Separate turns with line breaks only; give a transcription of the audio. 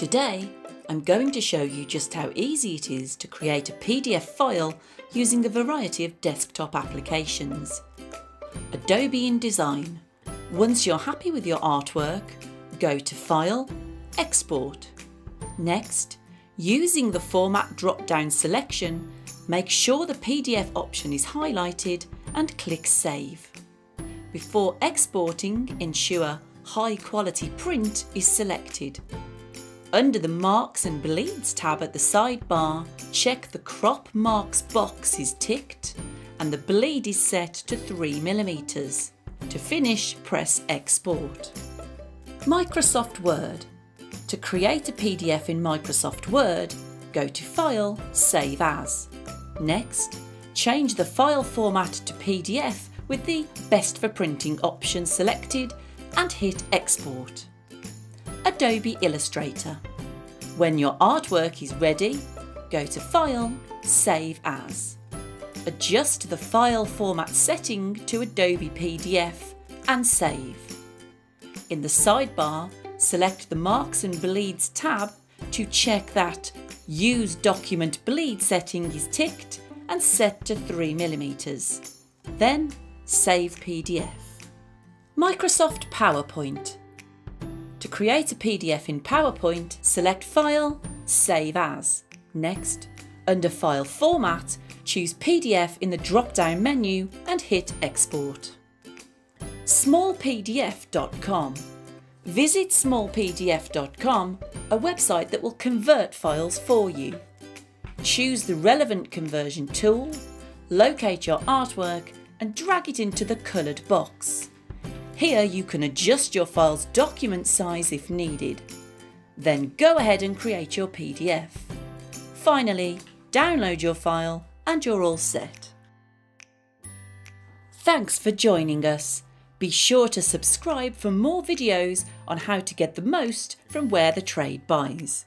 Today, I'm going to show you just how easy it is to create a PDF file using a variety of desktop applications. Adobe InDesign. Once you're happy with your artwork, go to File, Export. Next, using the Format drop-down selection, make sure the PDF option is highlighted and click Save. Before exporting, ensure High Quality Print is selected. Under the Marks and Bleeds tab at the sidebar, check the Crop Marks box is ticked and the bleed is set to 3mm. To finish, press Export. Microsoft Word. To create a PDF in Microsoft Word, go to File, Save As. Next, change the file format to PDF with the Best for Printing option selected and hit Export. Adobe Illustrator. When your artwork is ready, go to File, Save As. Adjust the file format setting to Adobe PDF and save. In the sidebar, select the Marks and Bleeds tab to check that Use Document Bleed setting is ticked and set to 3mm. Then save PDF. Microsoft PowerPoint. To create a PDF in PowerPoint, select File, Save As. Next, under File Format, choose PDF in the drop-down menu and hit Export. Smallpdf.com. Visit smallpdf.com, a website that will convert files for you. Choose the relevant conversion tool, locate your artwork and drag it into the coloured box. Here you can adjust your file's document size if needed. Then go ahead and create your PDF. Finally, download your file and you're all set. Thanks for joining us. Be sure to subscribe for more videos on how to get the most from where the trade buys.